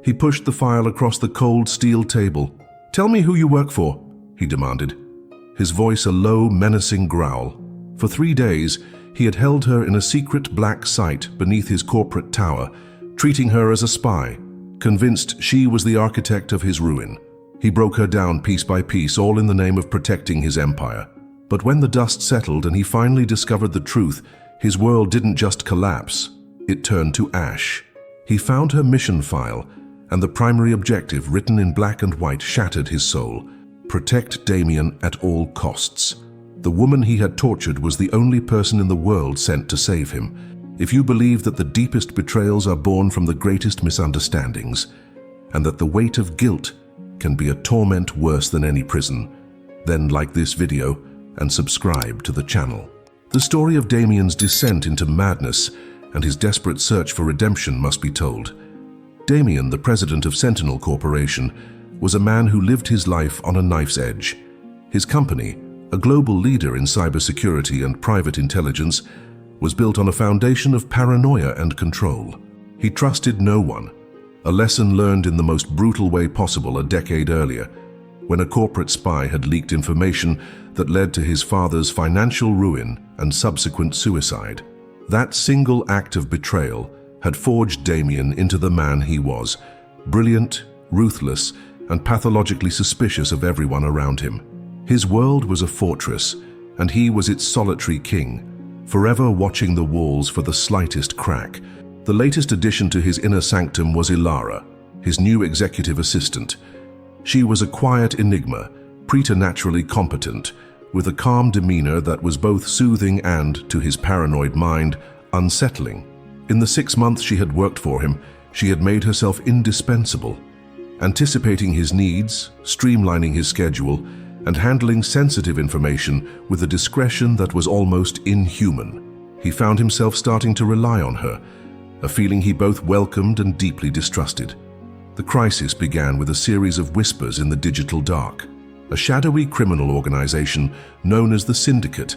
He pushed the file across the cold steel table. "Tell me who you work for," he demanded, his voice a low, menacing growl. For 3 days, he had held her in a secret black site beneath his corporate tower, treating her as a spy, convinced she was the architect of his ruin. He broke her down piece by piece, all in the name of protecting his empire. But when the dust settled and he finally discovered the truth, his world didn't just collapse, it turned to ash. He found her mission file, and the primary objective, written in black and white, shattered his soul: protect Damien at all costs. The woman he had tortured was the only person in the world sent to save him. If you believe that the deepest betrayals are born from the greatest misunderstandings, and that the weight of guilt can be a torment worse than any prison, then like this video and subscribe to the channel. The story of Damien's descent into madness and his desperate search for redemption must be told. Damien, the president of Sentinel Corporation, was a man who lived his life on a knife's edge. His company, a global leader in cybersecurity and private intelligence, was built on a foundation of paranoia and control. He trusted no one, a lesson learned in the most brutal way possible a decade earlier, when a corporate spy had leaked information that led to his father's financial ruin and subsequent suicide. That single act of betrayal had forged Damien into the man he was: brilliant, ruthless, and pathologically suspicious of everyone around him. His world was a fortress, and he was its solitary king, forever watching the walls for the slightest crack. The latest addition to his inner sanctum was Ilara, his new executive assistant. She was a quiet enigma, preternaturally competent, with a calm demeanor that was both soothing and, to his paranoid mind, unsettling. In the 6 months she had worked for him, she had made herself indispensable, anticipating his needs, streamlining his schedule, and handling sensitive information with a discretion that was almost inhuman. He found himself starting to rely on her, a feeling he both welcomed and deeply distrusted. The crisis began with a series of whispers in the digital dark. A shadowy criminal organization known as the Syndicate,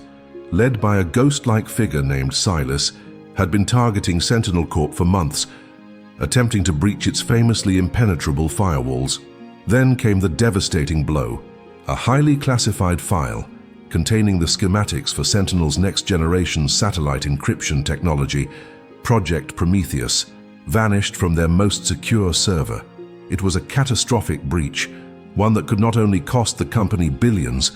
led by a ghost-like figure named Silas, had been targeting Sentinel Corp for months, attempting to breach its famously impenetrable firewalls. Then came the devastating blow. A highly classified file, containing the schematics for Sentinel's next-generation satellite encryption technology, Project Prometheus, vanished from their most secure server. It was a catastrophic breach, one that could not only cost the company billions,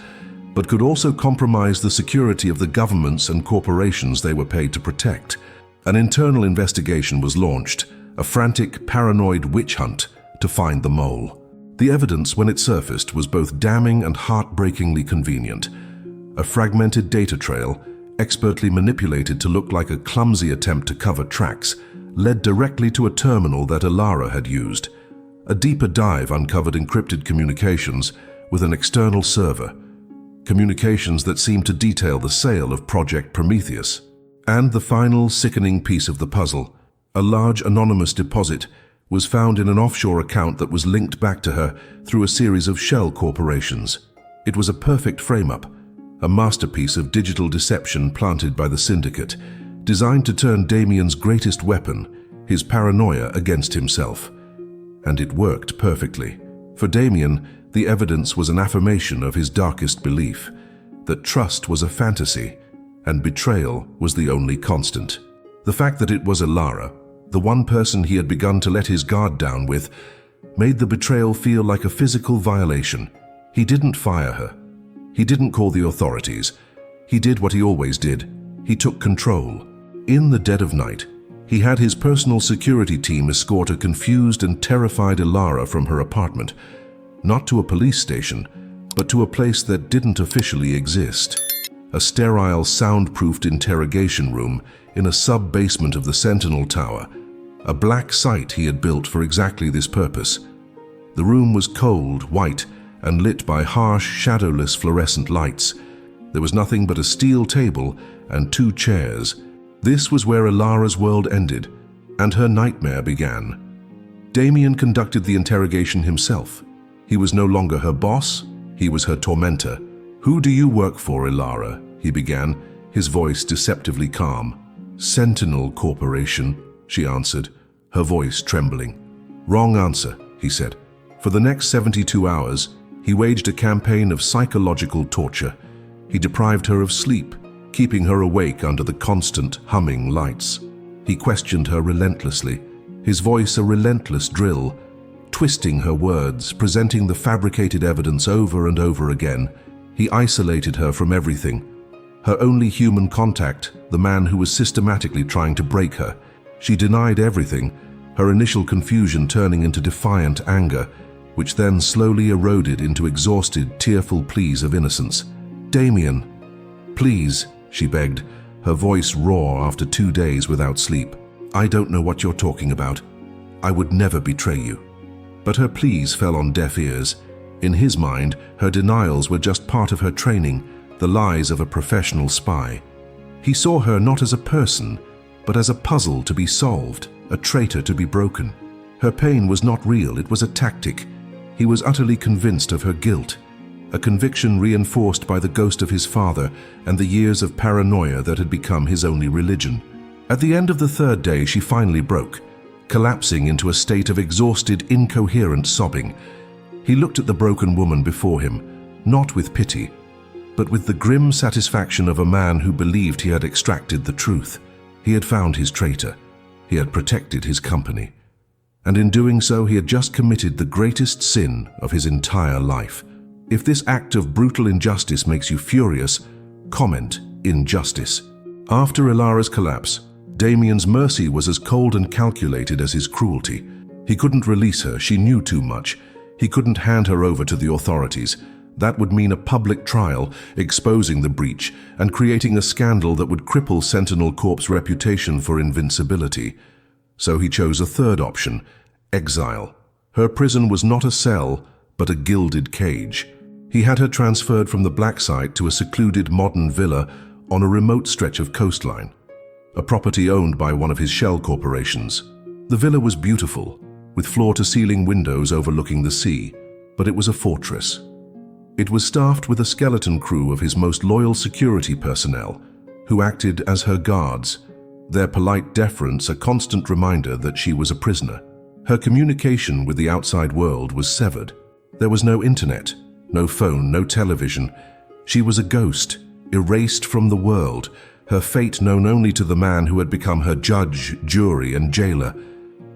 but could also compromise the security of the governments and corporations they were paid to protect. An internal investigation was launched, a frantic, paranoid witch hunt to find the mole. The evidence, when it surfaced, was both damning and heartbreakingly convenient. A fragmented data trail, expertly manipulated to look like a clumsy attempt to cover tracks, led directly to a terminal that Ilara had used. A deeper dive uncovered encrypted communications with an external server, communications that seemed to detail the sale of Project Prometheus. And the final sickening piece of the puzzle, a large anonymous deposit, was found in an offshore account that was linked back to her through a series of shell corporations. It was a perfect frame-up, a masterpiece of digital deception planted by the Syndicate, designed to turn Damien's greatest weapon, his paranoia, against himself. And it worked perfectly. For Damien, the evidence was an affirmation of his darkest belief, that trust was a fantasy and betrayal was the only constant. The fact that it was Ilara, the one person he had begun to let his guard down with, made the betrayal feel like a physical violation. He didn't fire her. He didn't call the authorities. He did what he always did. He took control. In the dead of night, he had his personal security team escort a confused and terrified Ilara from her apartment, not to a police station, but to a place that didn't officially exist. A sterile, soundproofed interrogation room in a sub-basement of the Sentinel Tower, a black site he had built for exactly this purpose. The room was cold, white, and lit by harsh, shadowless fluorescent lights. There was nothing but a steel table and 2 chairs. This was where Ilara's world ended, and her nightmare began. Damien conducted the interrogation himself. He was no longer her boss, he was her tormentor. "Who do you work for, Ilara?" he began, his voice deceptively calm. "Sentinel Corporation," she answered, her voice trembling. Wrong answer, he said. For the next 72 hours, he waged a campaign of psychological torture. He deprived her of sleep, keeping her awake under the constant humming lights. He questioned her relentlessly, his voice a relentless drill, twisting her words, presenting the fabricated evidence over and over again. He isolated her from everything. Her only human contact, the man who was systematically trying to break her. She denied everything, her initial confusion turning into defiant anger, which then slowly eroded into exhausted, tearful pleas of innocence. "Damien, please," she begged, her voice raw after 2 days without sleep. "I don't know what you're talking about. I would never betray you." But her pleas fell on deaf ears. In his mind, her denials were just part of her training, the lies of a professional spy. He saw her not as a person, but as a puzzle to be solved, a traitor to be broken. Her pain was not real, it was a tactic. He was utterly convinced of her guilt, a conviction reinforced by the ghost of his father and the years of paranoia that had become his only religion. At the end of the 3rd day, she finally broke, collapsing into a state of exhausted, incoherent sobbing. He looked at the broken woman before him, not with pity, but with the grim satisfaction of a man who believed he had extracted the truth. He had found his traitor. He had protected his company. And in doing so, he had just committed the greatest sin of his entire life. If this act of brutal injustice makes you furious, comment injustice. After Ilara's collapse, Damien's mercy was as cold and calculated as his cruelty. He couldn't release her, she knew too much. He couldn't hand her over to the authorities. That would mean a public trial, exposing the breach and creating a scandal that would cripple Sentinel Corp's reputation for invincibility. So he chose a 3rd option, exile. Her prison was not a cell, but a gilded cage. He had her transferred from the black site to a secluded modern villa on a remote stretch of coastline, a property owned by one of his shell corporations. The villa was beautiful, with floor-to-ceiling windows overlooking the sea, but it was a fortress. It was staffed with a skeleton crew of his most loyal security personnel, who acted as her guards, their polite deference a constant reminder that she was a prisoner. Her communication with the outside world was severed. There was no internet, no phone, no television. She was a ghost, erased from the world, her fate known only to the man who had become her judge, jury, and jailer.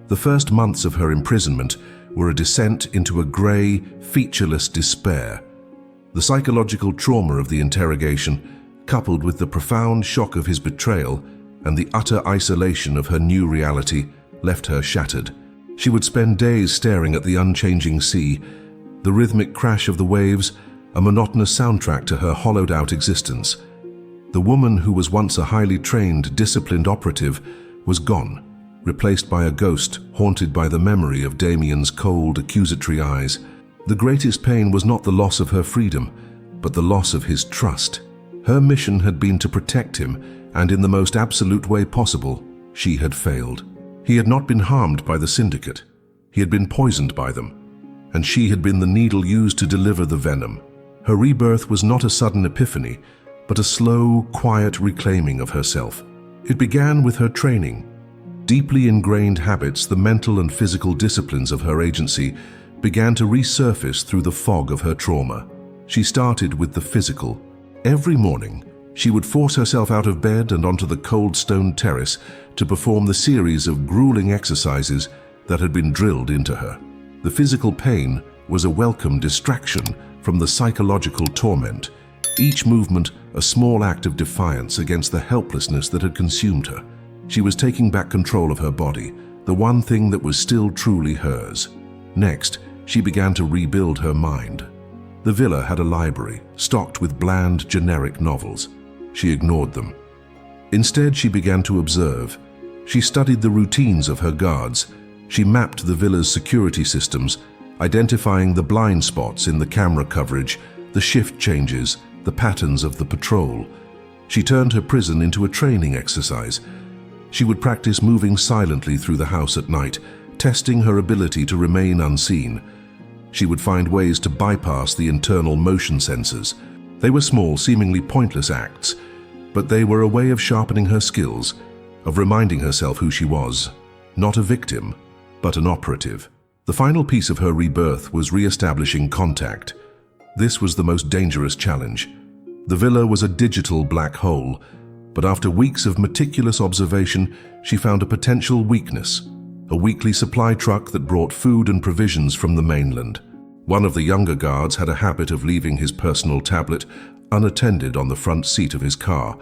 The first months of her imprisonment were a descent into a grey, featureless despair. The psychological trauma of the interrogation, coupled with the profound shock of his betrayal and the utter isolation of her new reality, left her shattered. She would spend days staring at the unchanging sea, the rhythmic crash of the waves, a monotonous soundtrack to her hollowed-out existence. The woman who was once a highly trained, disciplined operative was gone, replaced by a ghost haunted by the memory of Damien's cold, accusatory eyes. The greatest pain was not the loss of her freedom, but the loss of his trust. Her mission had been to protect him, and in the most absolute way possible, she had failed. He had not been harmed by the syndicate. He had been poisoned by them, and she had been the needle used to deliver the venom. Her rebirth was not a sudden epiphany, but a slow, quiet reclaiming of herself. It began with her training. Deeply ingrained habits, the mental and physical disciplines of her agency, began to resurface through the fog of her trauma. She started with the physical. Every morning, she would force herself out of bed and onto the cold stone terrace to perform the series of grueling exercises that had been drilled into her. The physical pain was a welcome distraction from the psychological torment, each movement a small act of defiance against the helplessness that had consumed her. She was taking back control of her body, the one thing that was still truly hers. Next, she began to rebuild her mind. The villa had a library, stocked with bland, generic novels. She ignored them. Instead, she began to observe. She studied the routines of her guards. She mapped the villa's security systems, identifying the blind spots in the camera coverage, the shift changes, the patterns of the patrol. She turned her prison into a training exercise. She would practice moving silently through the house at night, testing her ability to remain unseen. She would find ways to bypass the internal motion sensors. They were small, seemingly pointless acts, but they were a way of sharpening her skills, of reminding herself who she was, not a victim, but an operative. The final piece of her rebirth was re-establishing contact. This was the most dangerous challenge. The villa was a digital black hole, but after weeks of meticulous observation, she found a potential weakness: a weekly supply truck that brought food and provisions from the mainland. One of the younger guards had a habit of leaving his personal tablet unattended on the front seat of his car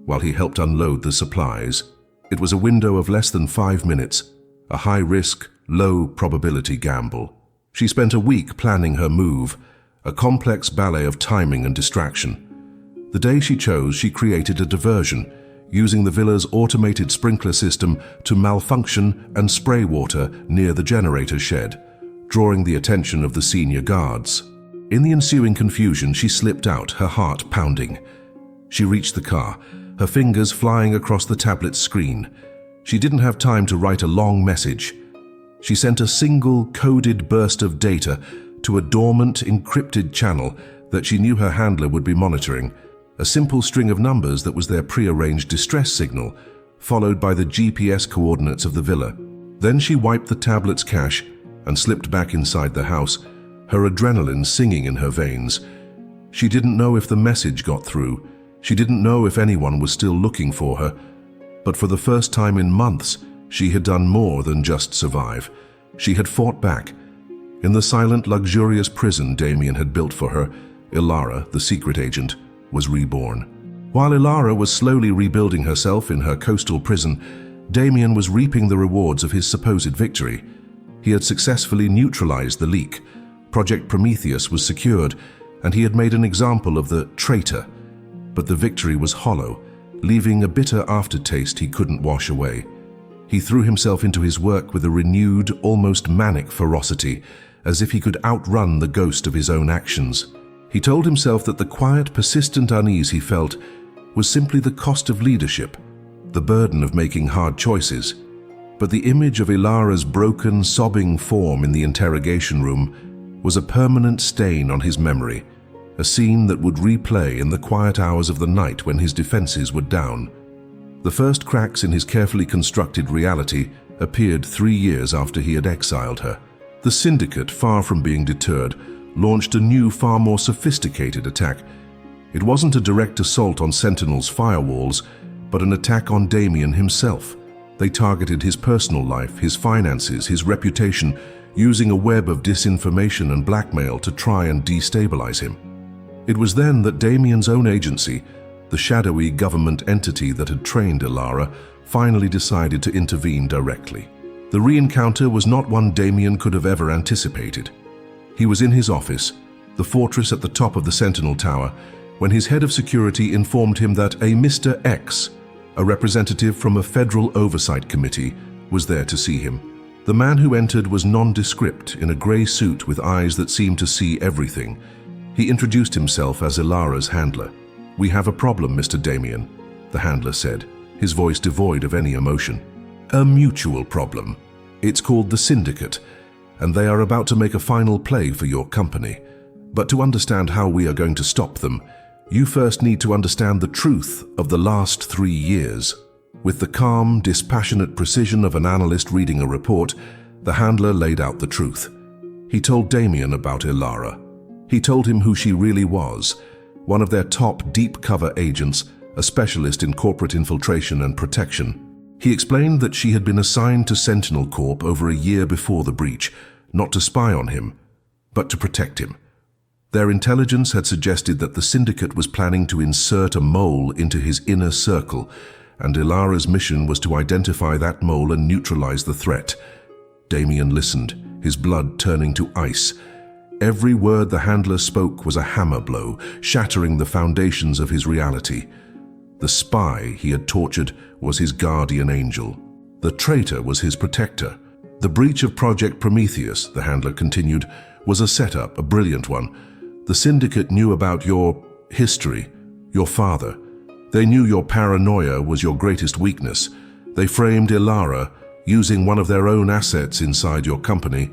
while he helped unload the supplies. It was a window of less than 5 minutes, a high-risk, low-probability gamble. She spent a week planning her move, a complex ballet of timing and distraction. The day she chose, she created a diversion, using the villa's automated sprinkler system to malfunction and spray water near the generator shed, drawing the attention of the senior guards. In the ensuing confusion, she slipped out, her heart pounding. She reached the car, her fingers flying across the tablet's screen. She didn't have time to write a long message. She sent a single coded burst of data to a dormant, encrypted channel that she knew her handler would be monitoring, a simple string of numbers that was their prearranged distress signal, followed by the GPS coordinates of the villa. Then she wiped the tablet's cache and slipped back inside the house, her adrenaline singing in her veins. She didn't know if the message got through. She didn't know if anyone was still looking for her. But for the first time in months, she had done more than just survive. She had fought back. In the silent, luxurious prison Damien had built for her, Ilara, the secret agent, was reborn. While Ilara was slowly rebuilding herself in her coastal prison, Damien was reaping the rewards of his supposed victory. He had successfully neutralized the leak. Project Prometheus was secured, and he had made an example of the traitor. But the victory was hollow, leaving a bitter aftertaste he couldn't wash away. He threw himself into his work with a renewed, almost manic ferocity, as if he could outrun the ghost of his own actions. He told himself that the quiet, persistent unease he felt was simply the cost of leadership, the burden of making hard choices. But the image of Ilara's broken, sobbing form in the interrogation room was a permanent stain on his memory, a scene that would replay in the quiet hours of the night when his defenses were down. The first cracks in his carefully constructed reality appeared 3 years after he had exiled her. The Syndicate, far from being deterred, launched a new, far more sophisticated attack. It wasn't a direct assault on Sentinel's firewalls, but an attack on Damien himself. They targeted his personal life, his finances, his reputation, using a web of disinformation and blackmail to try and destabilize him. It was then that Damien's own agency, the shadowy government entity that had trained Ilara, finally decided to intervene directly. The re-encounter was not one Damien could have ever anticipated. He was in his office, the fortress at the top of the Sentinel Tower, when his head of security informed him that a Mr. X, a representative from a federal oversight committee, was there to see him. The man who entered was nondescript, in a grey suit with eyes that seemed to see everything. He introduced himself as Ilara's handler. "We have a problem, Mr. Damien," the handler said, his voice devoid of any emotion. "A mutual problem. It's called the Syndicate, and they are about to make a final play for your company. But to understand how we are going to stop them, you first need to understand the truth of the last 3 years." With the calm, dispassionate precision of an analyst reading a report, the handler laid out the truth. He told Damien about Ilara. He told him who she really was, one of their top deep-cover agents, a specialist in corporate infiltration and protection. He explained that she had been assigned to Sentinel Corp over a year before the breach, not to spy on him, but to protect him. Their intelligence had suggested that the Syndicate was planning to insert a mole into his inner circle, and Ilara's mission was to identify that mole and neutralize the threat. Damien listened, his blood turning to ice. Every word the handler spoke was a hammer blow, shattering the foundations of his reality. The spy he had tortured was his guardian angel. The traitor was his protector. The breach of Project Prometheus, the handler continued, was a setup, a brilliant one. The Syndicate knew about your history, your father. They knew your paranoia was your greatest weakness. They framed Ilara, using one of their own assets inside your company,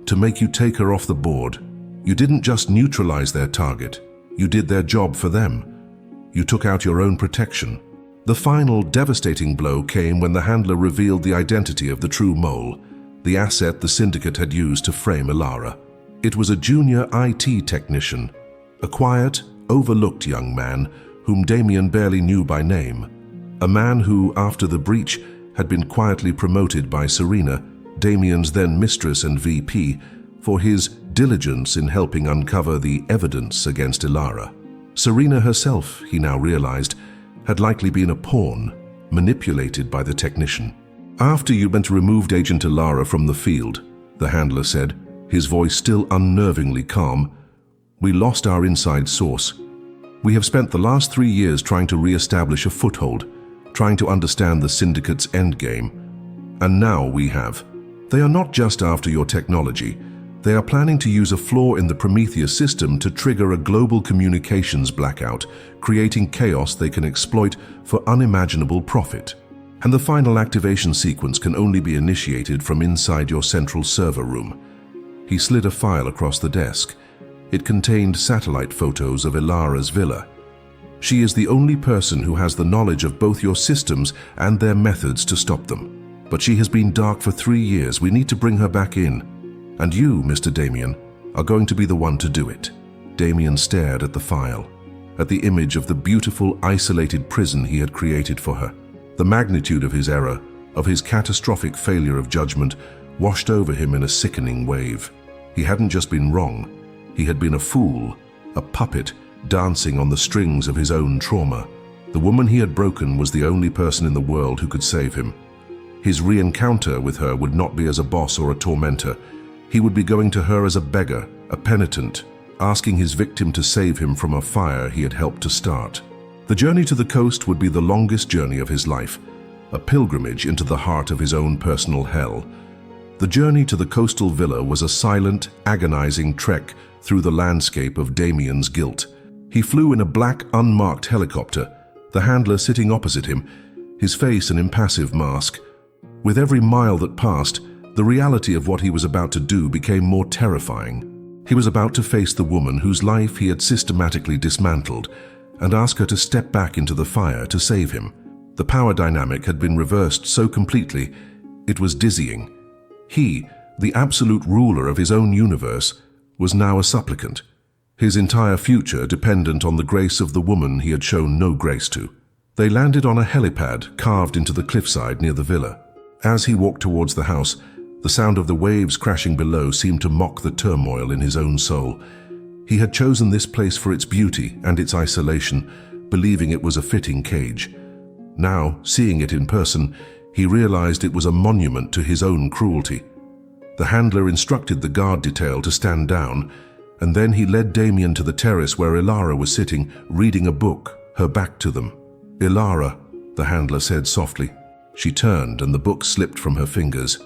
to make you take her off the board. You didn't just neutralize their target, you did their job for them. You took out your own protection. The final devastating blow came when the handler revealed the identity of the true mole. the asset the syndicate had used to frame Ilara. It was a junior IT technician, a quiet, overlooked young man whom Damien barely knew by name. A man who, after the breach, had been quietly promoted by Serena, Damien's then mistress and VP, for his diligence in helping uncover the evidence against Ilara. Serena herself, he now realized, had likely been a pawn, manipulated by the technician. "After you went removed Agent Ilara from the field," the handler said, his voice still unnervingly calm, "we lost our inside source. We have spent the last 3 years trying to re-establish a foothold, trying to understand the syndicate's endgame. And now we have. They are not just after your technology. They are planning to use a flaw in the Prometheus system to trigger a global communications blackout, creating chaos they can exploit for unimaginable profit. And the final activation sequence can only be initiated from inside your central server room." He slid a file across the desk. It contained satellite photos of Ilara's villa. "She is the only person who has the knowledge of both your systems and their methods to stop them. But she has been dark for 3 years. We need to bring her back in. And you, Mr. Damien, are going to be the one to do it." Damien stared at the file, at the image of the beautiful, isolated prison he had created for her. The magnitude of his error, of his catastrophic failure of judgment, washed over him in a sickening wave. He hadn't just been wrong. He had been a fool, a puppet, dancing on the strings of his own trauma. The woman he had broken was the only person in the world who could save him. His re-encounter with her would not be as a boss or a tormentor. He would be going to her as a beggar, a penitent, asking his victim to save him from a fire he had helped to start. The journey to the coast would be the longest journey of his life, a pilgrimage into the heart of his own personal hell. The journey to the coastal villa was a silent, agonizing trek through the landscape of Damien's guilt. He flew in a black, unmarked helicopter, the handler sitting opposite him, his face an impassive mask. With every mile that passed, the reality of what he was about to do became more terrifying. He was about to face the woman whose life he had systematically dismantled and ask her to step back into the fire to save him. The power dynamic had been reversed so completely, it was dizzying. He, the absolute ruler of his own universe, was now a supplicant, his entire future dependent on the grace of the woman he had shown no grace to. They landed on a helipad carved into the cliffside near the villa. As he walked towards the house, the sound of the waves crashing below seemed to mock the turmoil in his own soul. He had chosen this place for its beauty and its isolation, believing it was a fitting cage. Now, seeing it in person, he realized it was a monument to his own cruelty. The handler instructed the guard detail to stand down, and then he led Damien to the terrace where Ilara was sitting, reading a book, her back to them. "Ilara," the handler said softly. She turned and the book slipped from her fingers.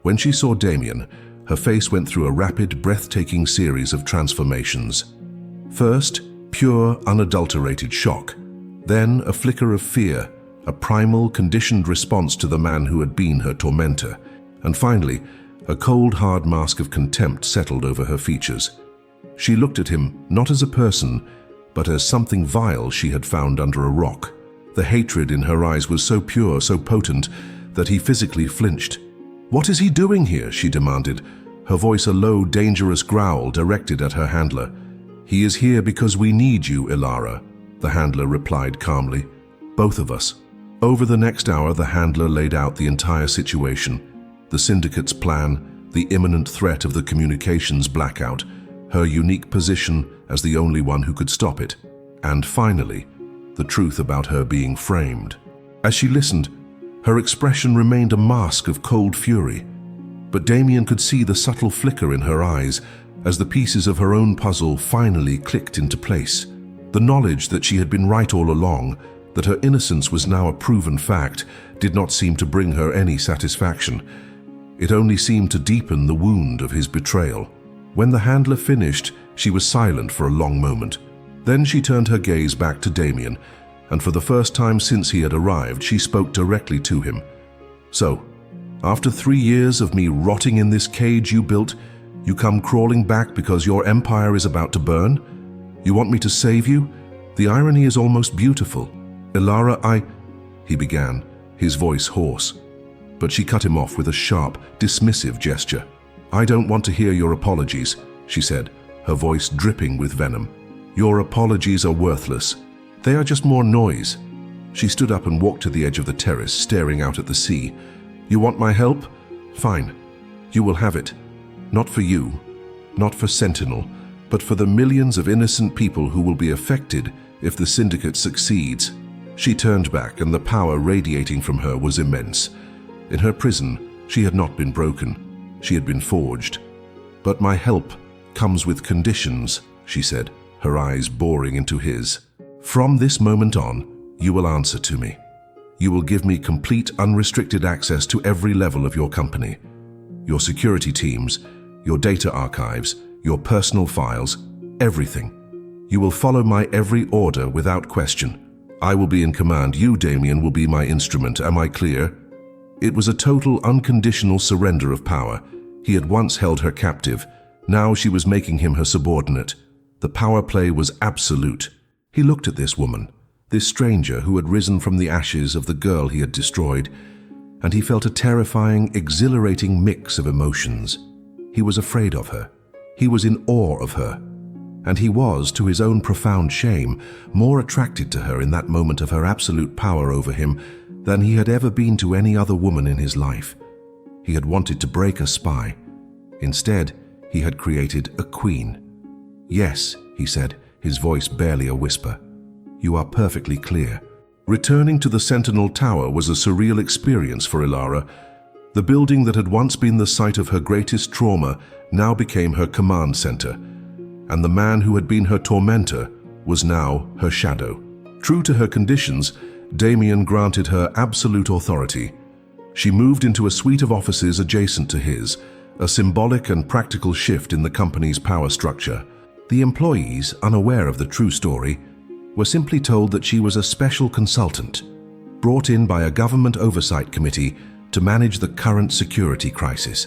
When she saw Damien, her face went through a rapid, breathtaking series of transformations. First, pure, unadulterated shock. Then a flicker of fear, a primal, conditioned response to the man who had been her tormentor. And finally, a cold, hard mask of contempt settled over her features. She looked at him not as a person, but as something vile she had found under a rock. The hatred in her eyes was so pure, so potent, that he physically flinched. "What is he doing here?" she demanded, her voice a low, dangerous growl directed at her handler. "He is here because we need you, Ilara," the handler replied calmly. "Both of us." Over the next hour, the handler laid out the entire situation, the syndicate's plan, the imminent threat of the communications blackout, her unique position as the only one who could stop it, and finally, the truth about her being framed. As she listened, her expression remained a mask of cold fury, but Damien could see the subtle flicker in her eyes as the pieces of her own puzzle finally clicked into place. The knowledge that she had been right all along, that her innocence was now a proven fact, did not seem to bring her any satisfaction. It only seemed to deepen the wound of his betrayal. When the handler finished, she was silent for a long moment. Then she turned her gaze back to Damien, and for the first time since he had arrived, she spoke directly to him. "So, after 3 years of me rotting in this cage you built, you come crawling back because your empire is about to burn? You want me to save you? The irony is almost beautiful. Ilara, he began, his voice hoarse. but she cut him off with a sharp, dismissive gesture. "I don't want to hear your apologies," she said, her voice dripping with venom. "Your apologies are worthless. They are just more noise." She stood up and walked to the edge of the terrace, staring out at the sea. "You want my help? Fine. You will have it. Not for you, not for Sentinel, but for the millions of innocent people who will be affected if the Syndicate succeeds." She turned back, and the power radiating from her was immense. In her prison, she had not been broken. She had been forged. "But my help comes with conditions," she said, her eyes boring into his. "From this moment on, you will answer to me. You will give me complete, unrestricted access to every level of your company. Your security teams, your data archives, your personal files, everything. You will follow my every order without question. I will be in command. You, Damien, will be my instrument. Am I clear?" It was a total, unconditional surrender of power. He had once held her captive. Now she was making him her subordinate. The power play was absolute. He looked at this woman, this stranger who had risen from the ashes of the girl he had destroyed, and he felt a terrifying, exhilarating mix of emotions. He was afraid of her. He was in awe of her. And he was, to his own profound shame, more attracted to her in that moment of her absolute power over him than he had ever been to any other woman in his life. He had wanted to break a spy. Instead, he had created a queen. "Yes," he said, his voice barely a whisper. "You are perfectly clear." Returning to the Sentinel Tower was a surreal experience for Ilara. The building that had once been the site of her greatest trauma now became her command center, and the man who had been her tormentor was now her shadow. True to her conditions, Damien granted her absolute authority. She moved into a suite of offices adjacent to his, a symbolic and practical shift in the company's power structure. The employees, unaware of the true story, were simply told that she was a special consultant, brought in by a government oversight committee to manage the current security crisis,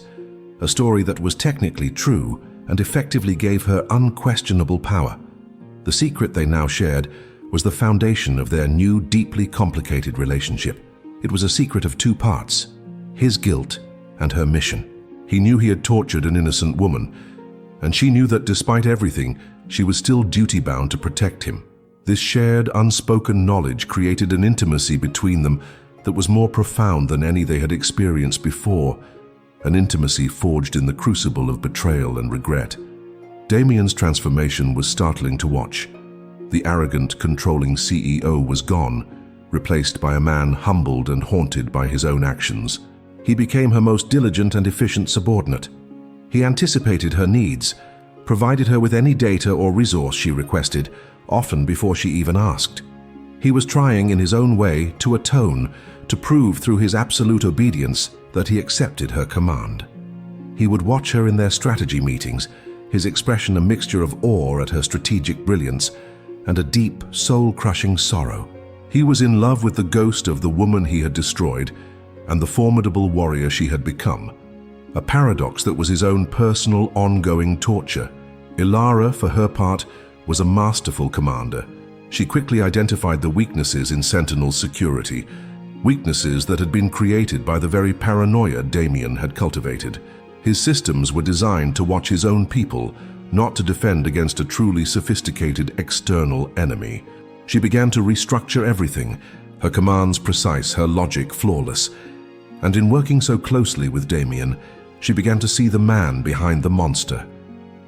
a story that was technically true and effectively gave her unquestionable power. The secret they now shared was the foundation of their new, deeply complicated relationship. It was a secret of two parts: his guilt and her mission. He knew he had tortured an innocent woman, and she knew that despite everything, she was still duty-bound to protect him. This shared, unspoken knowledge created an intimacy between them that was more profound than any they had experienced before, an intimacy forged in the crucible of betrayal and regret. Damien's transformation was startling to watch. The arrogant, controlling CEO was gone, replaced by a man humbled and haunted by his own actions. He became her most diligent and efficient subordinate. He anticipated her needs, provided her with any data or resource she requested, often before she even asked. He was trying in his own way to atone, to prove through his absolute obedience that he accepted her command. He would watch her in their strategy meetings, his expression a mixture of awe at her strategic brilliance and a deep, soul-crushing sorrow. He was in love with the ghost of the woman he had destroyed and the formidable warrior she had become, a paradox that was his own personal, ongoing torture. Ilara, for her part, was a masterful commander. She quickly identified the weaknesses in Sentinel's security, weaknesses that had been created by the very paranoia Damien had cultivated. His systems were designed to watch his own people, not to defend against a truly sophisticated external enemy. She began to restructure everything, her commands precise, her logic flawless. And in working so closely with Damien, she began to see the man behind the monster.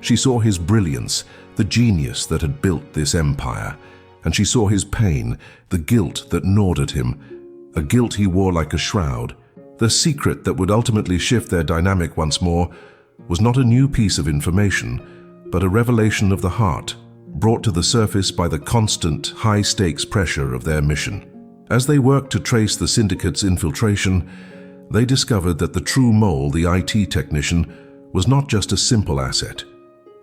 She saw his brilliance, the genius that had built this empire, and she saw his pain, the guilt that gnawed at him, a guilt he wore like a shroud. The secret that would ultimately shift their dynamic once more was not a new piece of information, but a revelation of the heart, brought to the surface by the constant, high-stakes pressure of their mission. As they worked to trace the Syndicate's infiltration, they discovered that the true mole, the IT technician, was not just a simple asset.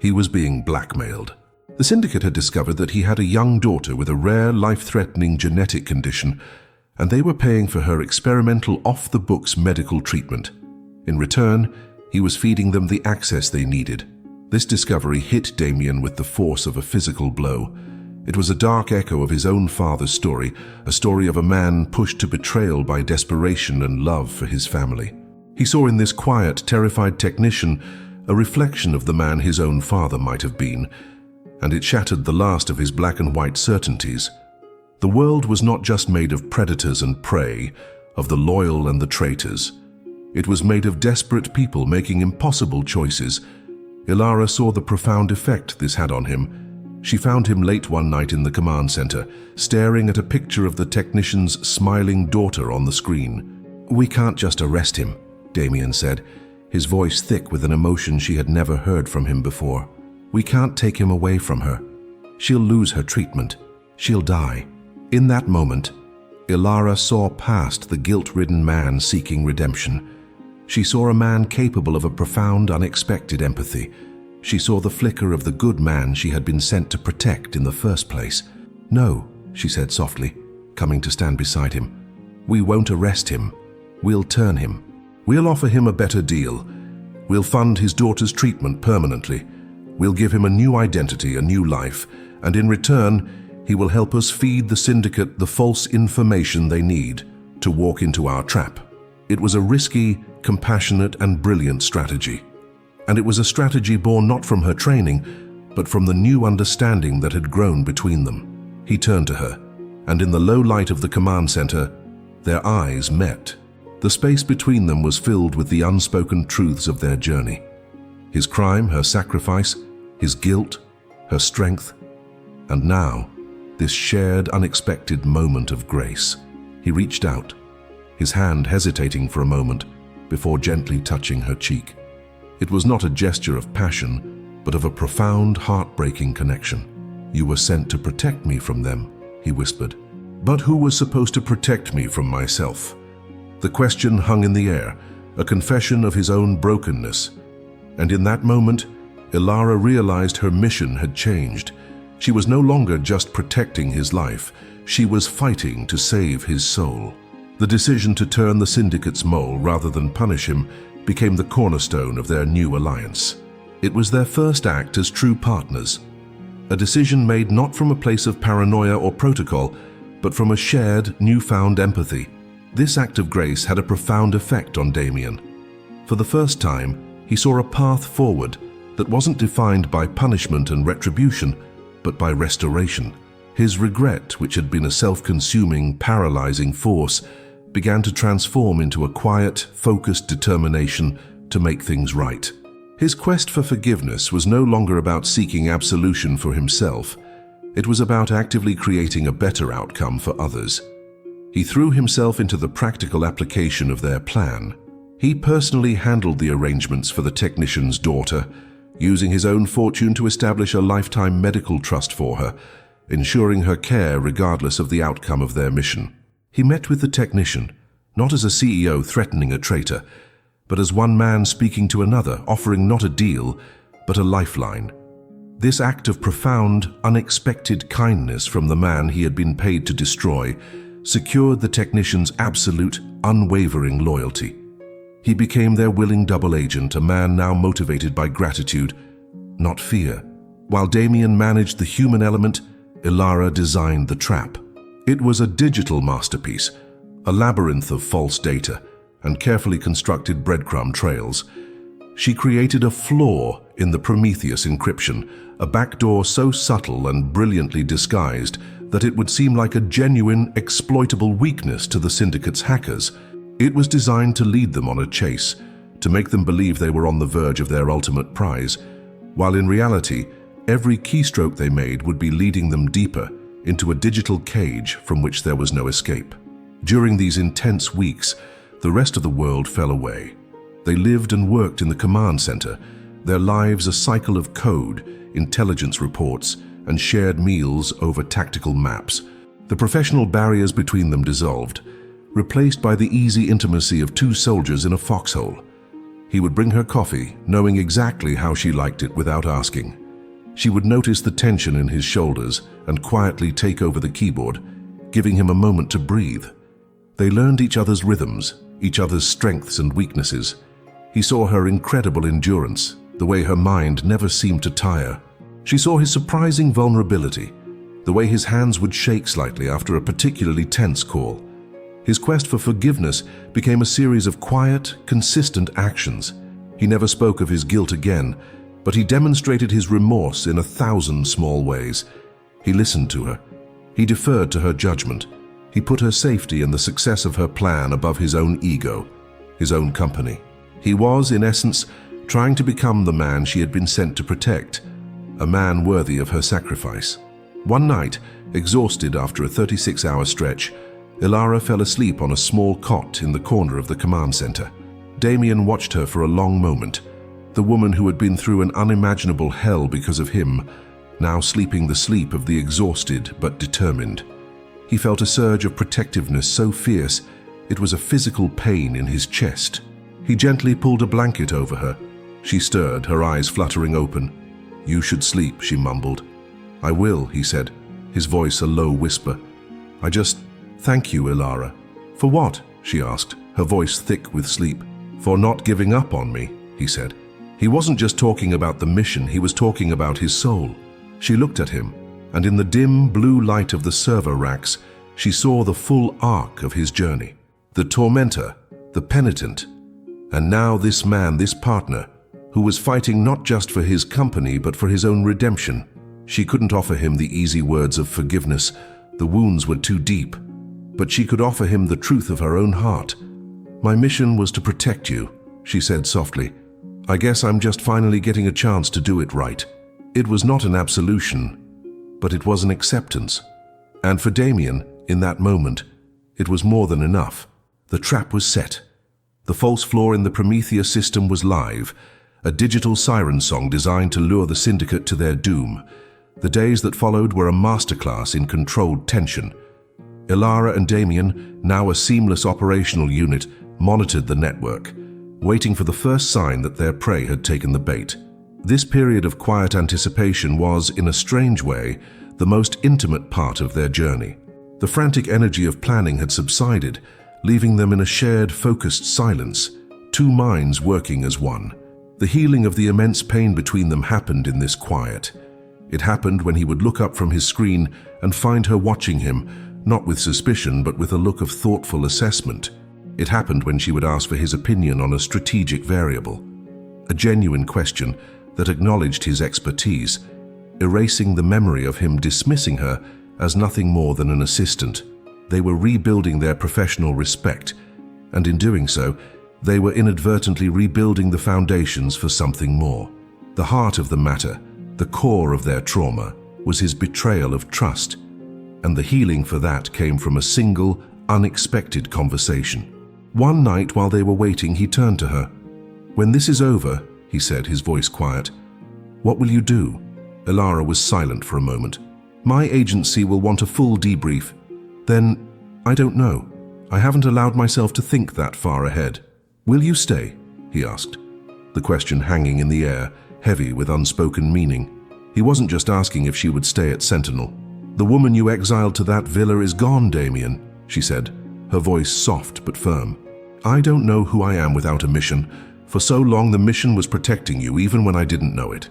He was being blackmailed. The Syndicate had discovered that he had a young daughter with a rare, life-threatening genetic condition, and they were paying for her experimental off-the-books medical treatment. In return, he was feeding them the access they needed. This discovery hit Damien with the force of a physical blow. It was a dark echo of his own father's story, a story of a man pushed to betrayal by desperation and love for his family. He saw in this quiet, terrified technician a reflection of the man his own father might have been, and it shattered the last of his black and white certainties. The world was not just made of predators and prey, of the loyal and the traitors. It was made of desperate people making impossible choices. Ilara saw the profound effect this had on him. She found him late one night in the command center, staring at a picture of the technician's smiling daughter on the screen. "We can't just arrest him," Damien said, his voice thick with an emotion she had never heard from him before. "We can't take him away from her. She'll lose her treatment. She'll die." In that moment, Ilara saw past the guilt-ridden man seeking redemption. She saw a man capable of a profound, unexpected empathy. She saw the flicker of the good man she had been sent to protect in the first place. "No," she said softly, coming to stand beside him. "We won't arrest him. We'll turn him. We'll offer him a better deal. We'll fund his daughter's treatment permanently. We'll give him a new identity, a new life, and in return, he will help us feed the syndicate the false information they need to walk into our trap." It was a risky, compassionate, and brilliant strategy. And it was a strategy born not from her training, but from the new understanding that had grown between them. He turned to her, and in the low light of the command center, their eyes met. The space between them was filled with the unspoken truths of their journey. His crime, her sacrifice, his guilt, her strength, and now, this shared, unexpected moment of grace. He reached out, his hand hesitating for a moment before gently touching her cheek. It was not a gesture of passion, but of a profound, heartbreaking connection. "You were sent to protect me from them," he whispered. "But who was supposed to protect me from myself?" The question hung in the air, a confession of his own brokenness. And in that moment, Ilara realized her mission had changed. She was no longer just protecting his life, she was fighting to save his soul. The decision to turn the syndicate's mole rather than punish him became the cornerstone of their new alliance. It was their first act as true partners, a decision made not from a place of paranoia or protocol, but from a shared, newfound empathy. This act of grace had a profound effect on Damien. For the first time, he saw a path forward that wasn't defined by punishment and retribution, but by restoration. His regret, which had been a self-consuming, paralyzing force, began to transform into a quiet, focused determination to make things right. His quest for forgiveness was no longer about seeking absolution for himself. It was about actively creating a better outcome for others. He threw himself into the practical application of their plan. He personally handled the arrangements for the technician's daughter, using his own fortune to establish a lifetime medical trust for her, ensuring her care regardless of the outcome of their mission. He met with the technician, not as a CEO threatening a traitor, but as one man speaking to another, offering not a deal, but a lifeline. This act of profound, unexpected kindness from the man he had been paid to destroy secured the technician's absolute, unwavering loyalty. He became their willing double agent, a man now motivated by gratitude, not fear. While Damien managed the human element, Ilara designed the trap. It was a digital masterpiece, a labyrinth of false data and carefully constructed breadcrumb trails. She created a flaw in the Prometheus encryption, a backdoor so subtle and brilliantly disguised that it would seem like a genuine, exploitable weakness to the syndicate's hackers. It was designed to lead them on a chase, to make them believe they were on the verge of their ultimate prize, while in reality, every keystroke they made would be leading them deeper into a digital cage from which there was no escape. During these intense weeks, the rest of the world fell away. They lived and worked in the command center, their lives a cycle of code, intelligence reports, and shared meals over tactical maps. The professional barriers between them dissolved, replaced by the easy intimacy of two soldiers in a foxhole. He would bring her coffee, knowing exactly how she liked it without asking. She would notice the tension in his shoulders and quietly take over the keyboard, giving him a moment to breathe. They learned each other's rhythms, each other's strengths and weaknesses. He saw her incredible endurance, the way her mind never seemed to tire. She saw his surprising vulnerability, the way his hands would shake slightly after a particularly tense call. His quest for forgiveness became a series of quiet, consistent actions. He never spoke of his guilt again, but he demonstrated his remorse in 1,000 small ways. He listened to her. He deferred to her judgment. He put her safety and the success of her plan above his own ego, his own company. He was, in essence, trying to become the man she had been sent to protect, a man worthy of her sacrifice. One night, exhausted after a 36-hour stretch, Ilara fell asleep on a small cot in the corner of the command center. Damien watched her for a long moment, the woman who had been through an unimaginable hell because of him, now sleeping the sleep of the exhausted but determined. He felt a surge of protectiveness so fierce it was a physical pain in his chest. He gently pulled a blanket over her. She stirred, her eyes fluttering open. "You should sleep," she mumbled. "I will," he said, his voice a low whisper. Thank you, Ilara." "For what?" she asked, her voice thick with sleep. "For not giving up on me," he said. He wasn't just talking about the mission, he was talking about his soul. She looked at him, and in the dim blue light of the server racks, she saw the full arc of his journey. The tormentor, the penitent, and now this man, this partner, who was fighting not just for his company but for his own redemption. She couldn't offer him the easy words of forgiveness, the wounds were too deep. But she could offer him the truth of her own heart. "My mission was to protect you," she said softly. "I guess I'm just finally getting a chance to do it right." It was not an absolution, but it was an acceptance. And for Damien, in that moment, it was more than enough. The trap was set. The false floor in the Prometheus system was live, a digital siren song designed to lure the Syndicate to their doom. The days that followed were a masterclass in controlled tension. Ilara and Damien, now a seamless operational unit, monitored the network, waiting for the first sign that their prey had taken the bait. This period of quiet anticipation was, in a strange way, the most intimate part of their journey. The frantic energy of planning had subsided, leaving them in a shared, focused silence, two minds working as one. The healing of the immense pain between them happened in this quiet. It happened when he would look up from his screen and find her watching him, not with suspicion but with a look of thoughtful assessment. It happened when she would ask for his opinion on a strategic variable, a genuine question that acknowledged his expertise, erasing the memory of him dismissing her as nothing more than an assistant. They were rebuilding their professional respect, and in doing so, they were inadvertently rebuilding the foundations for something more. The heart of the matter, the core of their trauma, was his betrayal of trust, and the healing for that came from a single, unexpected conversation. One night while they were waiting, he turned to her. "When this is over," he said, his voice quiet, "what will you do?" Ilara was silent for a moment. "My agency will want a full debrief." "Then, I don't know. I haven't allowed myself to think that far ahead." "Will you stay?" he asked, the question hanging in the air, heavy with unspoken meaning. He wasn't just asking if she would stay at Sentinel. "The woman you exiled to that villa is gone, Damien," she said, her voice soft but firm. "I don't know who I am without a mission. For so long the mission was protecting you, even when I didn't know it.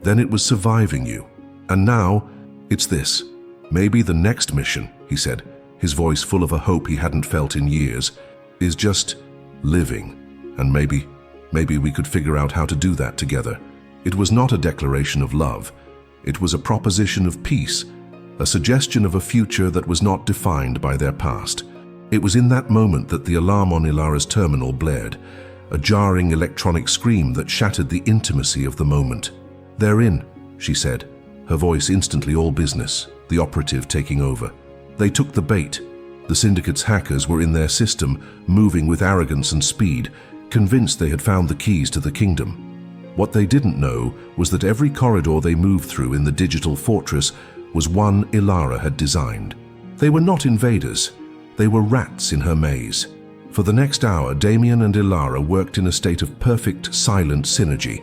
Then it was surviving you. And now, it's this. Maybe the next mission," he said, his voice full of a hope he hadn't felt in years, "is just living. And maybe we could figure out how to do that together." It was not a declaration of love. It was a proposition of peace, a suggestion of a future that was not defined by their past. It was in that moment that the alarm on Ilara's terminal blared, a jarring electronic scream that shattered the intimacy of the moment. "They're in," she said, her voice instantly all business, the operative taking over. They took the bait. The Syndicate's hackers were in their system, moving with arrogance and speed, convinced they had found the keys to the kingdom. What they didn't know was that every corridor they moved through in the digital fortress was one Ilara had designed. They were not invaders. They were rats in her maze. For the next hour, Damien and Ilara worked in a state of perfect, silent synergy.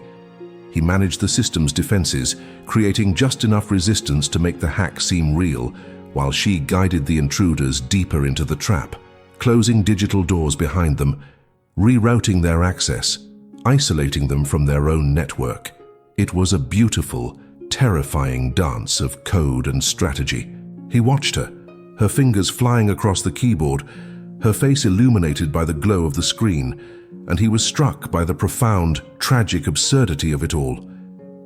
He managed the system's defenses, creating just enough resistance to make the hack seem real, while she guided the intruders deeper into the trap, closing digital doors behind them, rerouting their access, isolating them from their own network. It was a beautiful, terrifying dance of code and strategy. He watched her, her fingers flying across the keyboard, her face illuminated by the glow of the screen, and he was struck by the profound, tragic absurdity of it all.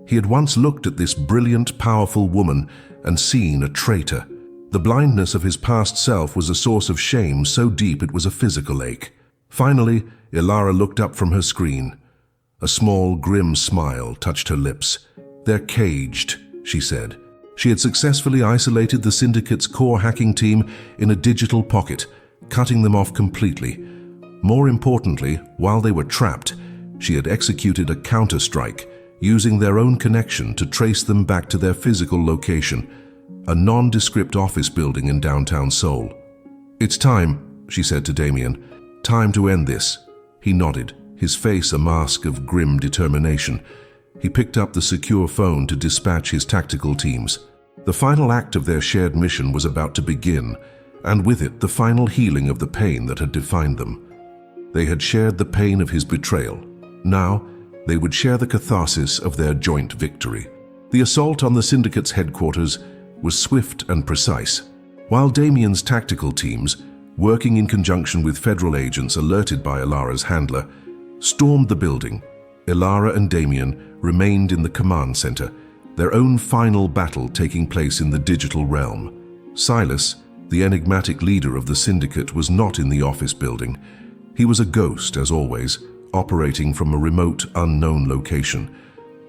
He had once looked at this brilliant, powerful woman and seen a traitor. The blindness of his past self was a source of shame so deep it was a physical ache. Finally, Ilara looked up from her screen. A small, grim smile touched her lips. "They're caged," she said. She had successfully isolated the Syndicate's core hacking team in a digital pocket, cutting them off completely. More importantly, while they were trapped, she had executed a counter-strike, using their own connection to trace them back to their physical location, a nondescript office building in downtown Seoul. "It's time," she said to Damien. "Time to end this." He nodded, his face a mask of grim determination. He picked up the secure phone to dispatch his tactical teams. The final act of their shared mission was about to begin, and with it the final healing of the pain that had defined them. They had shared the pain of his betrayal. Now, they would share the catharsis of their joint victory. The assault on the Syndicate's headquarters was swift and precise. While Damien's tactical teams, working in conjunction with federal agents alerted by Ilara's handler, stormed the building, Ilara and Damien remained in the command center, their own final battle taking place in the digital realm. Silas, the enigmatic leader of the Syndicate, was not in the office building. He was a ghost, as always, operating from a remote, unknown location.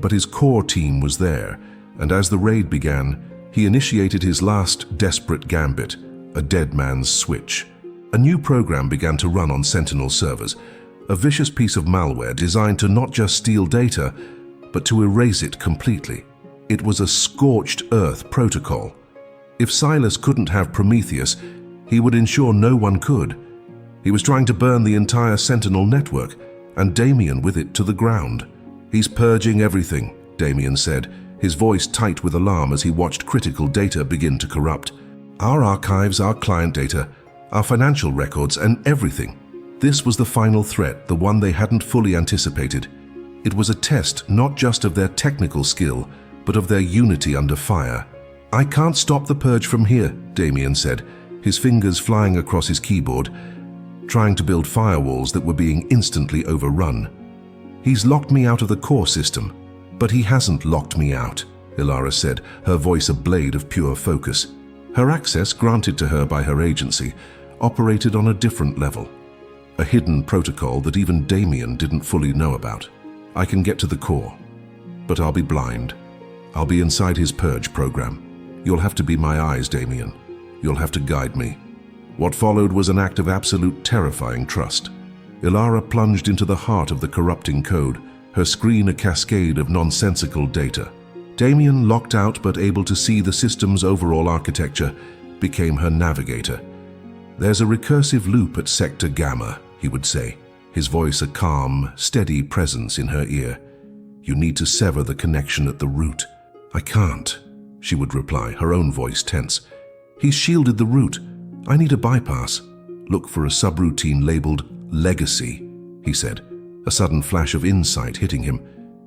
But his core team was there, and as the raid began, he initiated his last desperate gambit, a dead man's switch. A new program began to run on Sentinel servers, a vicious piece of malware designed to not just steal data, but to erase it completely. It was a scorched earth protocol. If Silas couldn't have Prometheus, he would ensure no one could. He was trying to burn the entire Sentinel network, and Damien with it to the ground. "He's purging everything," Damien said, his voice tight with alarm as he watched critical data begin to corrupt. "Our archives, our client data, our financial records, and everything." This was the final threat, the one they hadn't fully anticipated. It was a test not just of their technical skill, but of their unity under fire. "I can't stop the purge from here," Damien said, his fingers flying across his keyboard, trying to build firewalls that were being instantly overrun. "He's locked me out of the core system, but he hasn't locked me out," Ilara said, her voice a blade of pure focus. Her access, granted to her by her agency, operated on a different level, a hidden protocol that even Damien didn't fully know about. "I can get to the core, but I'll be blind. I'll be inside his purge program. You'll have to be my eyes, Damien. You'll have to guide me." What followed was an act of absolute terrifying trust. Ilara plunged into the heart of the corrupting code, her screen a cascade of nonsensical data. Damien, locked out but able to see the system's overall architecture, became her navigator. "There's a recursive loop at Sector Gamma," he would say, his voice a calm, steady presence in her ear. "You need to sever the connection at the root." "I can't," she would reply, her own voice tense. "He's shielded the root. I need a bypass." "Look for a subroutine labeled Legacy," he said, a sudden flash of insight hitting him.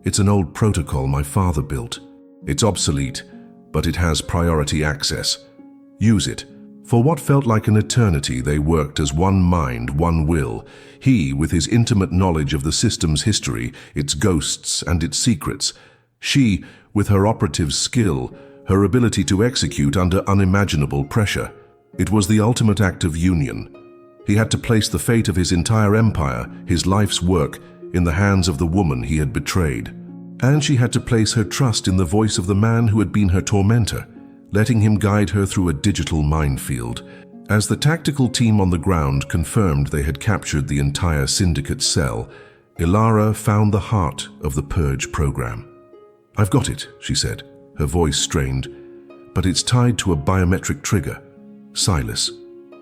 "It's an old protocol my father built. It's obsolete, but it has priority access. Use it." For what felt like an eternity, they worked as one mind, one will. He, with his intimate knowledge of the system's history, its ghosts and its secrets. She, with her operative's skill, her ability to execute under unimaginable pressure. It was the ultimate act of union. He had to place the fate of his entire empire, his life's work, in the hands of the woman he had betrayed. And she had to place her trust in the voice of the man who had been her tormentor, letting him guide her through a digital minefield. As the tactical team on the ground confirmed they had captured the entire Syndicate cell, Ilara found the heart of the purge program. "I've got it," she said, her voice strained, "but it's tied to a biometric trigger. Silas.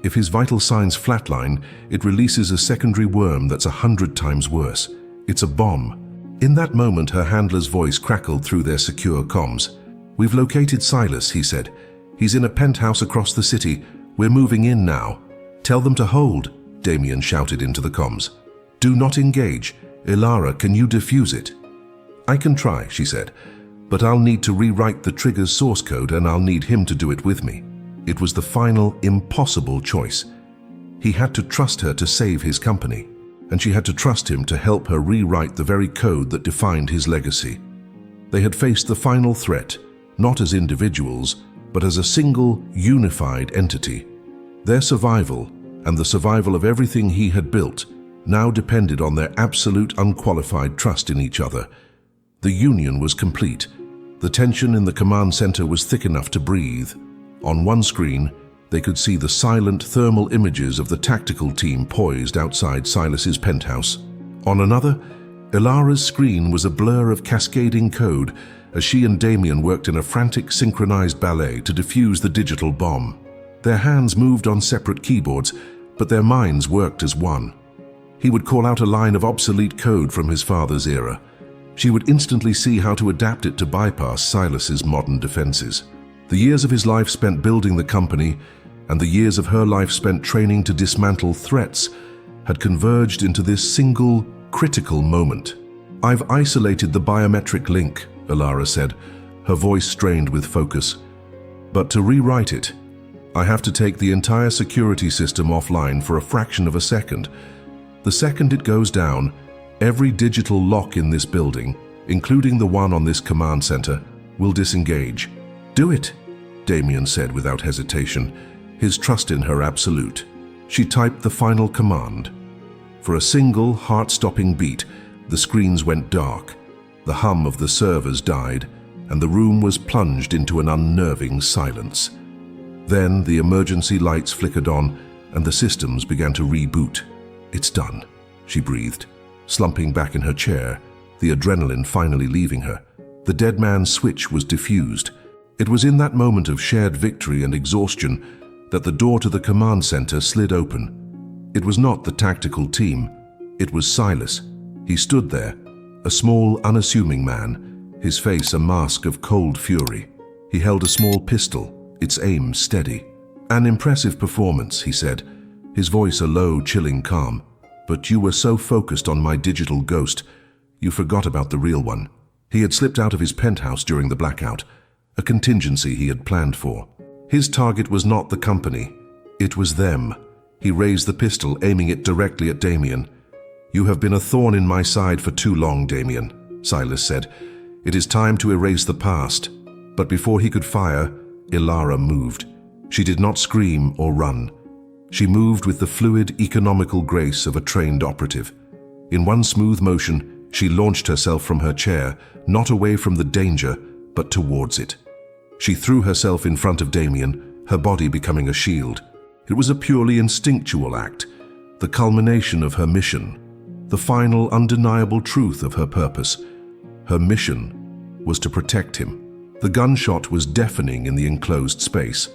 If his vital signs flatline, it releases a secondary worm that's 100 times worse. It's a bomb." In that moment, her handler's voice crackled through their secure comms. "We've located Silas," he said. "He's in a penthouse across the city. We're moving in now." "Tell them to hold," Damien shouted into the comms. "Do not engage. Ilara, can you defuse it?" "I can try," she said. But I'll need to rewrite the trigger's source code, and I'll need him to do it with me. It was the final, impossible choice. He had to trust her to save his company, and she had to trust him to help her rewrite the very code that defined his legacy. They had faced the final threat, not as individuals, but as a single, unified entity. Their survival, and the survival of everything he had built, now depended on their absolute, unqualified trust in each other. The union was complete. The tension in the command center was thick enough to breathe. On one screen, they could see the silent thermal images of the tactical team poised outside Silas's penthouse. On another, Ilara's screen was a blur of cascading code as she and Damien worked in a frantic synchronized ballet to defuse the digital bomb. Their hands moved on separate keyboards, but their minds worked as one. He would call out a line of obsolete code from his father's era. She would instantly see how to adapt it to bypass Silas's modern defenses. The years of his life spent building the company and the years of her life spent training to dismantle threats had converged into this single, critical moment. "I've isolated the biometric link," Ilara said, her voice strained with focus. "But to rewrite it, I have to take the entire security system offline for a fraction of a second. The second it goes down, every digital lock in this building, including the one on this command center, will disengage." "Do it," Damien said without hesitation, his trust in her absolute. She typed the final command. For a single, heart-stopping beat, the screens went dark, the hum of the servers died, and the room was plunged into an unnerving silence. Then the emergency lights flickered on, and the systems began to reboot. "It's done," she breathed, slumping back in her chair, the adrenaline finally leaving her. The dead man's switch was diffused. It was in that moment of shared victory and exhaustion that the door to the command center slid open. It was not the tactical team. It was Silas. He stood there, a small, unassuming man, his face a mask of cold fury. He held a small pistol, its aim steady. "An impressive performance," he said, his voice a low, chilling calm. "But you were so focused on my digital ghost, you forgot about the real one." He had slipped out of his penthouse during the blackout, a contingency he had planned for. His target was not the company, it was them. He raised the pistol, aiming it directly at Damien. "You have been a thorn in my side for too long, Damien," Silas said. "It is time to erase the past." But before he could fire, Ilara moved. She did not scream or run. She moved with the fluid, economical grace of a trained operative. In one smooth motion, she launched herself from her chair, not away from the danger, but towards it. She threw herself in front of Damien, her body becoming a shield. It was a purely instinctual act, the culmination of her mission, the final undeniable truth of her purpose. Her mission was to protect him. The gunshot was deafening in the enclosed space.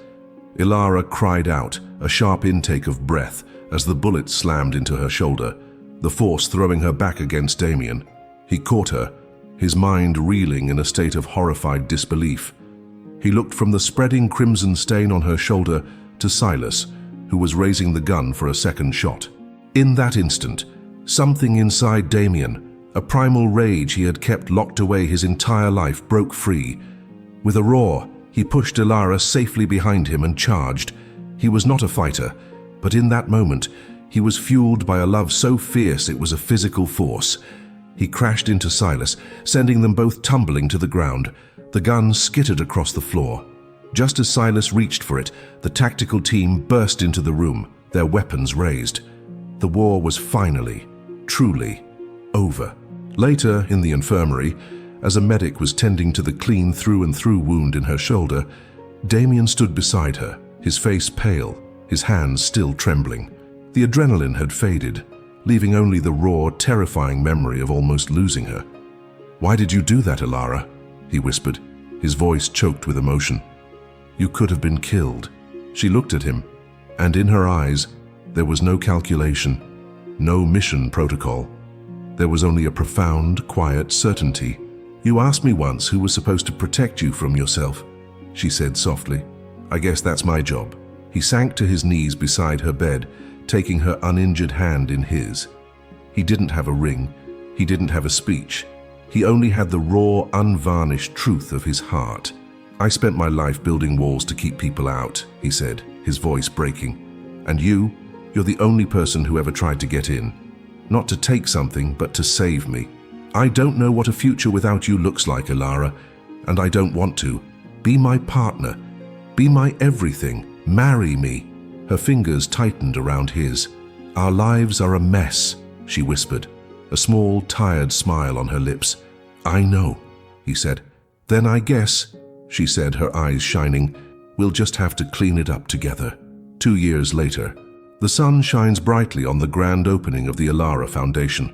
Ilara cried out, a sharp intake of breath, as the bullet slammed into her shoulder, the force throwing her back against Damien. He caught her, his mind reeling in a state of horrified disbelief. He looked from the spreading crimson stain on her shoulder to Silas, who was raising the gun for a second shot. In that instant, something inside Damien, a primal rage he had kept locked away his entire life, broke free. With a roar, he pushed Ilara safely behind him and charged. He was not a fighter, but in that moment, he was fueled by a love so fierce it was a physical force. He crashed into Silas, sending them both tumbling to the ground. The gun skittered across the floor. Just as Silas reached for it, the tactical team burst into the room, their weapons raised. The war was finally, truly, over. Later, in the infirmary, as a medic was tending to the clean through-and-through wound in her shoulder, Damien stood beside her, his face pale, his hands still trembling. The adrenaline had faded, leaving only the raw, terrifying memory of almost losing her. "Why did you do that, Ilara?" he whispered, his voice choked with emotion. "You could have been killed." She looked at him, and in her eyes, there was no calculation, no mission protocol. There was only a profound, quiet certainty. "You asked me once who was supposed to protect you from yourself," she said softly. "I guess that's my job." He sank to his knees beside her bed, taking her uninjured hand in his. He didn't have a ring. He didn't have a speech. He only had the raw, unvarnished truth of his heart. "I spent my life building walls to keep people out," he said, his voice breaking. "And you're the only person who ever tried to get in. Not to take something, but to save me. I don't know what a future without you looks like, Ilara, and I don't want to. Be my partner. Be my everything. Marry me." Her fingers tightened around his. "Our lives are a mess," she whispered, a small, tired smile on her lips. "I know," he said. "Then I guess," she said, her eyes shining, "we'll just have to clean it up together." 2 years later, the sun shines brightly on the grand opening of the Ilara Foundation,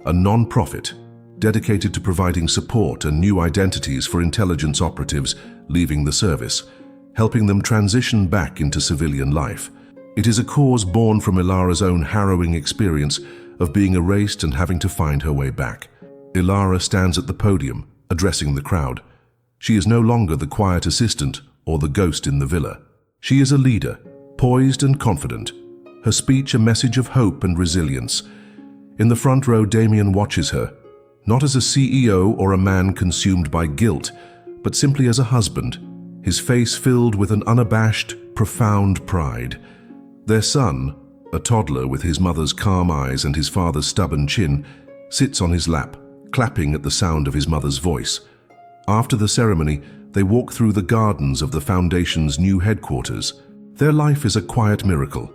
a non-profit dedicated to providing support and new identities for intelligence operatives leaving the service, helping them transition back into civilian life. It is a cause born from Ilara's own harrowing experience of being erased and having to find her way back. Ilara stands at the podium, addressing the crowd. She is no longer the quiet assistant or the ghost in the villa. She is a leader, poised and confident, her speech a message of hope and resilience. In the front row, Damien watches her, not as a CEO or a man consumed by guilt, but simply as a husband, his face filled with an unabashed, profound pride. Their son, a toddler with his mother's calm eyes and his father's stubborn chin, sits on his lap, clapping at the sound of his mother's voice. After the ceremony, they walk through the gardens of the Foundation's new headquarters. Their life is a quiet miracle.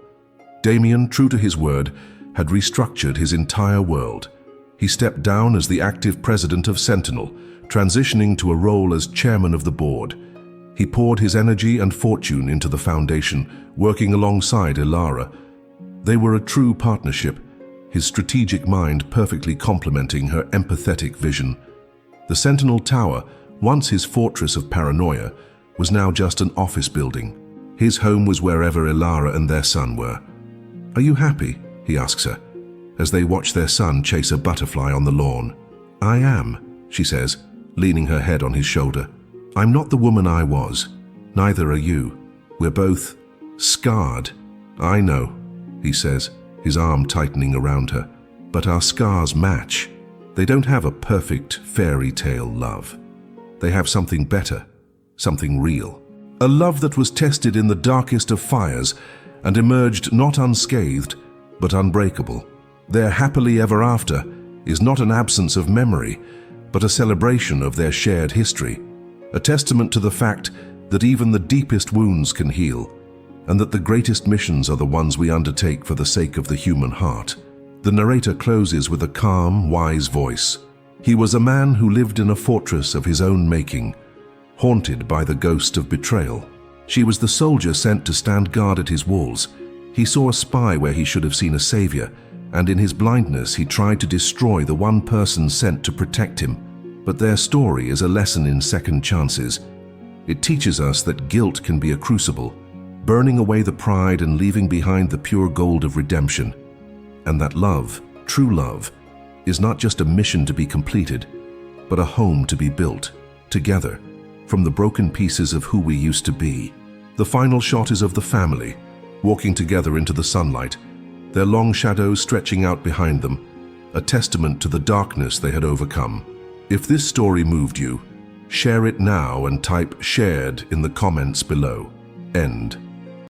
Damien, true to his word, had restructured his entire world. He stepped down as the active president of Sentinel, transitioning to a role as chairman of the board. He poured his energy and fortune into the Foundation, working alongside Ilara. They were a true partnership, his strategic mind perfectly complementing her empathetic vision. The Sentinel Tower, once his fortress of paranoia, was now just an office building. His home was wherever Ilara and their son were. "Are you happy?" he asks her, as they watch their son chase a butterfly on the lawn. "I am," she says, leaning her head on his shoulder. "I'm not the woman I was. Neither are you. We're both scarred." "I know," he says, his arm tightening around her. "But our scars match. They don't have a perfect fairy tale love. They have something better, something real. A love that was tested in the darkest of fires and emerged not unscathed, but unbreakable. Their happily ever after is not an absence of memory, but a celebration of their shared history, a testament to the fact that even the deepest wounds can heal, and that the greatest missions are the ones we undertake for the sake of the human heart." The narrator closes with a calm, wise voice. He was a man who lived in a fortress of his own making, haunted by the ghost of betrayal. She was the soldier sent to stand guard at his walls. He saw a spy where he should have seen a savior, and in his blindness he tried to destroy the one person sent to protect him. But their story is a lesson in second chances. It teaches us that guilt can be a crucible, burning away the pride and leaving behind the pure gold of redemption. And that love, true love, is not just a mission to be completed, but a home to be built, together, from the broken pieces of who we used to be. The final shot is of the family, walking together into the sunlight, their long shadows stretching out behind them, a testament to the darkness they had overcome. If this story moved you, share it now and type "shared" in the comments below. End.